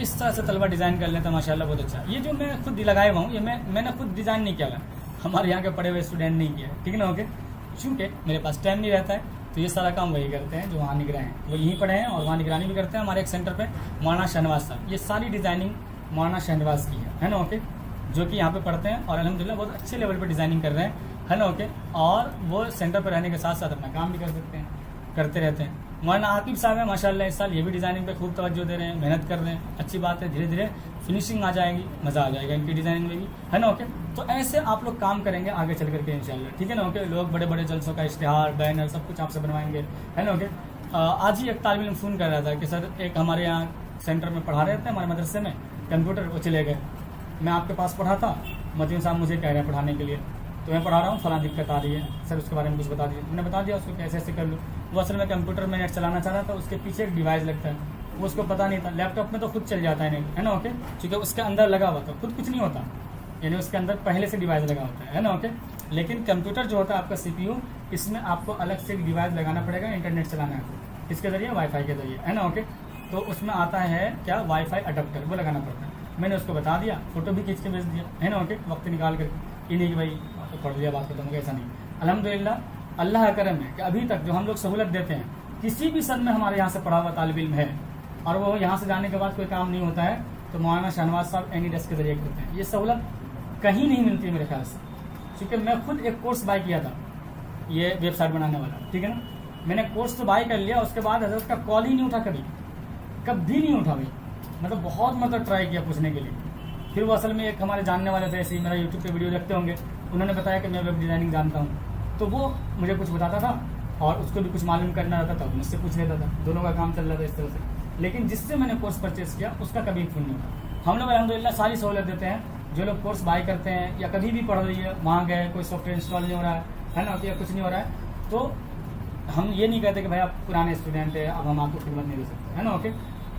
इस तरह से तलबा डिज़ाइन कर लेते हैं, माशाल्लाह बहुत अच्छा। ये जो मैं खुद लगाया हुआ हूँ, ये मैंने खुद डिज़ाइन नहीं किया है, हमारे यहाँ के पढ़े हुए स्टूडेंट नहीं किया, ठीक है ना, ओके। चूँकि मेरे पास टाइम नहीं रहता है, तो ये सारा काम वही करते हैं जो वहाँ निगरान हैं, वो यहीं पढ़े हैं और वहाँ निगरानी भी करते हैं हमारे एक सेंटर पे, मौलाना शहनवाज साहब। ये सारी डिज़ाइनिंग मौलाना शहनवाज की है ना, ओके, जो कि यहाँ पे पढ़ते हैं और अल्हम्दुलिल्लाह बहुत अच्छे लेवल पे डिज़ाइनिंग कर रहे हैं, है ना, ओके। और वो सेंटर पर रहने के साथ साथ अपना काम भी कर सकते हैं, करते रहते हैं। मौलाना आतिफ साहब है माशाल्लाह, इस साल ये भी डिज़ाइनिंग पे खूब तवज्जो दे रहे हैं, मेहनत कर रहे हैं, अच्छी बात है। धीरे धीरे फिनिशिंग आ जाएगी, मज़ा आ जाएगा इनकी डिज़ाइनिंग में भी, है ना, ओके। तो ऐसे आप लोग काम करेंगे आगे चल करके इंशाल्लाह, ठीक है ना, ओके। लोग बड़े बड़े जलसों का इश्तिहार, बैनर सब कुछ आपसे बनवाएंगे, है ना, ओके। आज ही एक तालिब इल्म फ़ोन कर रहा था कि सर एक हमारे यहाँ सेंटर में पढ़ा रहे थे हमारे मदरसे में कंप्यूटर, वो चले गए, मैं आपके पास पढ़ा था, मदीन साहब मुझे कह रहे हैं पढ़ाने के लिए, तो मैं पढ़ा रहा हूँ, फलां दिक्कत आ रही है सर, उसके बारे में कुछ बता दीजिए। मैंने बता दिया उसको कैसे ऐसे कर लूँ। वो असल में कंप्यूटर में नेट चलाना चाह रहा था, उसके पीछे एक डिवाइस लगता है, वो उसको पता नहीं था। लैपटॉप में तो खुद चल जाता है नहीं, है ना, ओके, क्योंकि उसके अंदर लगा हुआ था, खुद कुछ नहीं होता, यानी उसके अंदर पहले से डिवाइस लगा होता है ना, ओके। लेकिन कंप्यूटर जो होता है आपका CPU, इसमें आपको अलग से एक डिवाइस लगाना पड़ेगा, इंटरनेट चलाना है इसके ज़रिए, वाईफाई के ज़रिए, है ना, ओके। तो उसमें आता है क्या, वाईफाई अडोप्टर, वो लगाना पड़ता है। मैंने उसको बता दिया, फोटो भी खींच के भेज दिया, है ना, ओके, वक्त निकाल करके। ये नहीं कि भाई तो पढ़ लिया बात खत्म हो गया, ऐसा नहीं। अल्हम्दुलिल्लाह अल्लाह का करम है कि अभी तक जो हम लोग सहूलत देते हैं, किसी भी सन में हमारे यहाँ से पढ़ा हुआ तालिब इल्म है और वो यहाँ से जाने के बाद कोई काम नहीं होता है, तो मौलाना शहनवाज साहब एनी डेस्क के जरिए करते हैं। ये सहूलत कहीं नहीं मिलती है मेरे ख्याल से, क्योंकि मैं खुद एक कोर्स बाय किया था, ये वेबसाइट बनाने वाला, ठीक है ना। मैंने कोर्स तो बाय कर लिया, उसके बाद हजरत का कॉल ही नहीं उठा, कभी नहीं उठा भाई। मतलब बहुत ट्राई किया पूछने के लिए। फिर वो असल में एक हमारे जानने वाले थे, ऐसे ही मेरा यूट्यूब पे वीडियो देखते होंगे, उन्होंने बताया कि मैं वेब डिज़ाइनिंग जानता हूँ, तो वो मुझे कुछ बताता था और उसको भी कुछ मालूम करना रहता था, मुझसे पूछ लेता था, दोनों का काम चल रहा था इस तरह से। लेकिन जिससे मैंने कोर्स परचेस किया उसका कभी फोन नहीं होता। हम लोग अल्हम्दुलिल्लाह सारी सहूलत देते हैं, जो लोग कोर्स बाय करते हैं या कभी भी पढ़ रही है, वहाँ गए, कोई सॉफ्टवेयर इंस्टॉल नहीं हो रहा है ना, या कुछ नहीं हो रहा है, तो हम ये नहीं कहते कि भाई आप पुराने स्टूडेंट है, अब हम आपको खिदमत नहीं दे सकते, है ना, ओके।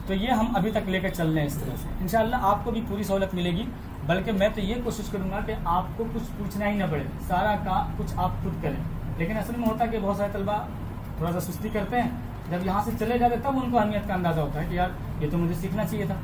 तो ये हम अभी तक लेकर चल रहे हैं इस तरह से। इंशाल्लाह आपको भी पूरी सहूलत मिलेगी, बल्कि मैं तो ये कोशिश करूँगा कि आपको कुछ पूछना ही ना पड़े, सारा काम कुछ आप खुद करें। लेकिन असल में होता है कि बहुत सारे तलबा थोड़ा सा सुस्ती करते हैं, जब यहाँ से चले जाते तब उनको अहमियत का अंदाज़ा होता है कि यार ये तो मुझे सीखना चाहिए था,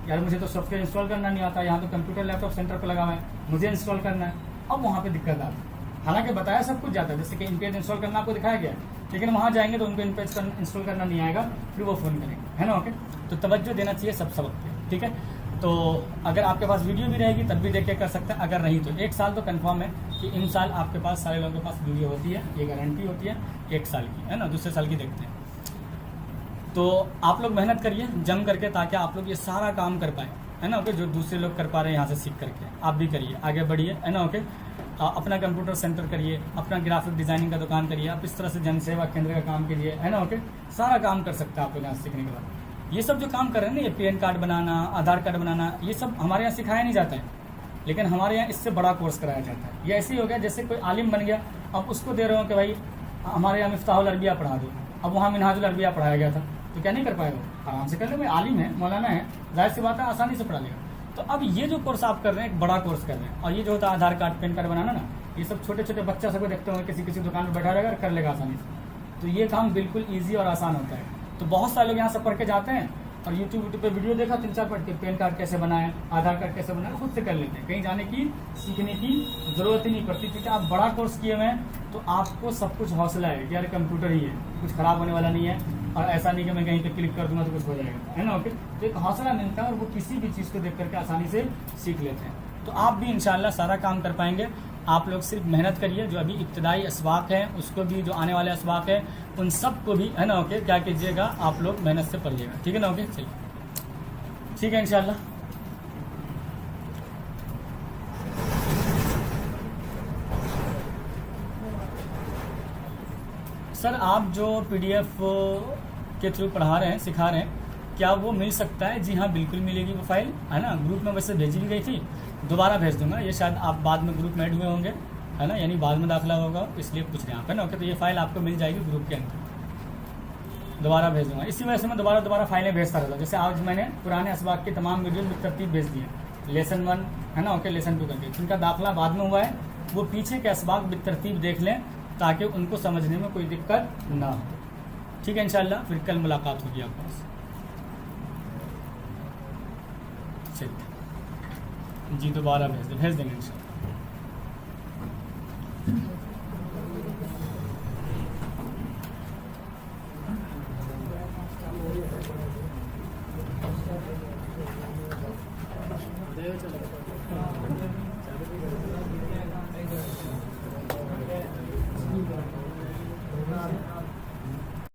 यार मुझे तो सॉफ्टवेयर इंस्टॉल करना नहीं आता, यहाँ तो कंप्यूटर लैपटॉप सेंटर पर लगा हुआ है, मुझे इंस्टॉल करना है। अब वहाँ पे दिक्कत आती है। हालांकि बताया सब कुछ जाता है, जैसे कि इनपेज इंस्टॉल करना आपको दिखाया गया, लेकिन वहाँ जाएंगे तो उनको इनपेज इंस्टॉल करना नहीं आएगा, फिर वो फ़ोन करेंगे, है ना, ओके। तो तवज्जो देना चाहिए सब सबक पे, ठीक है। तो अगर आपके पास वीडियो भी रहेगी तब भी देख के कर सकते हैं, अगर नहीं तो 1 साल तो कंफर्म है कि इन साल आपके पास सारे लोगों के पास वीडियो होती है, ये गारंटी होती है 1 साल की, है ना। दूसरे साल की देखते हैं। तो आप लोग मेहनत करिए जम करके, ताकि आप लोग ये सारा काम कर पाए, है ना, ओके। जो दूसरे लोग कर पा रहे हैं यहाँ से सीख करके आप भी करिए, आगे बढ़िए, है ना, ओके। अपना कंप्यूटर सेंटर करिए, अपना ग्राफिक डिज़ाइनिंग का दुकान करिए, आप इस तरह से जनसेवा केंद्र का काम करिए, है ना, ओके। सारा काम कर सकते हैं आप लोग यहाँ सीखने के बाद। ये सब जो काम कर रहे हैं ना, ये पैन कार्ड बनाना, आधार कार्ड बनाना, ये सब हमारे यहाँ सिखाया नहीं जाता है, लेकिन हमारे यहाँ इससे बड़ा कोर्स कराया जाता है। ये ऐसे ही हो गया जैसे कोई आलिम बन गया, अब उसको दे रहे हो कि भाई हमारे यहाँ मिफ्ताहुल अरबिया पढ़ा दो, अब वहाँ मिनहाजुल अरबिया पढ़ाया गया था, तो क्या नहीं कर पाएगा, आराम से कर ले, भाई आलिम है, मौलाना है, जाहिर सी बात है आसानी से पढ़ा लेगा। तो अब ये जो कोर्स आप कर रहे हैं एक बड़ा कोर्स कर रहे हैं, और ये जो होता है आधार कार्ड पैन कार्ड बनाना ना, ये सब छोटे छोटे बच्चा सबको देखते होंगे, किसी दुकान पर बैठा रहेगा कर लेगा आसानी से। तो ये काम बिल्कुल ईजी और आसान होता है। तो बहुत सारे लोग यहाँ से पढ़ के जाते हैं और यूट्यूब पे वीडियो देखा 3-4 पढ़ के पैन कार्ड कैसे बनाए, आधार कार्ड कैसे बनाए, खुद से कर लेते हैं, कहीं जाने की सीखने की जरूरत ही नहीं पड़ती, क्योंकि आप बड़ा कोर्स किए हुए हैं तो आपको सब कुछ हौसला है कि यार कंप्यूटर ही है, कुछ खराब होने वाला नहीं है, और ऐसा नहीं कि मैं कहीं पे क्लिक कर दूंगा तो कुछ हो जाएगा, है ना, ओके। तो एक हौसला मिलता है और वो किसी भी चीज़ को देख करके आसानी से सीख लेते हैं। तो आप भी इंशाल्लाह सारा काम कर पाएंगे। आप लोग सिर्फ मेहनत करिए, जो अभी इब्तदाई असबाक है उसको भी, जो आने वाले असबाक है उन सब को भी, है ना, ओके, क्या कीजिएगा आप लोग मेहनत से पढ़िएगा, ठीक है ना, ओके। चलिए ठीक है इंशाल्लाह। सर आप जो PDF के थ्रू पढ़ा रहे हैं, सिखा रहे हैं, क्या वो मिल सकता है? जी हाँ बिल्कुल मिलेगी वो फाइल, है ना। ग्रुप में वैसे भेजी भी गई थी, दोबारा भेज दूंगा, ये शायद आप बाद में ग्रुप में ऐड हुए होंगे, है ना, यानी बाद में दाखिला होगा, इसलिए पूछ रहे हैं आप, है ना, ओके। तो ये फाइल आपको मिल जाएगी ग्रुप के अंदर, दोबारा भेज दूंगा। इसी वजह से मैं दोबारा फाइलें भेजता रहता हूँ। जैसे आज मैंने पुराने असबाक की तमाम वीडियो में तरतीब भेज दिए, लेसन 1, है ना, ओके, लेसन 2 करके। जिनका दाखिला बाद में हुआ है वो पीछे के असबाक बितरतीब देख लें, ताकि उनको समझने में कोई दिक्कत ना हो, ठीक है इंशाल्लाह। फिर कल मुलाकात होगी आपके पास। चलिए जी, दोबारा भेज देंगे इंशाल्लाह। चलो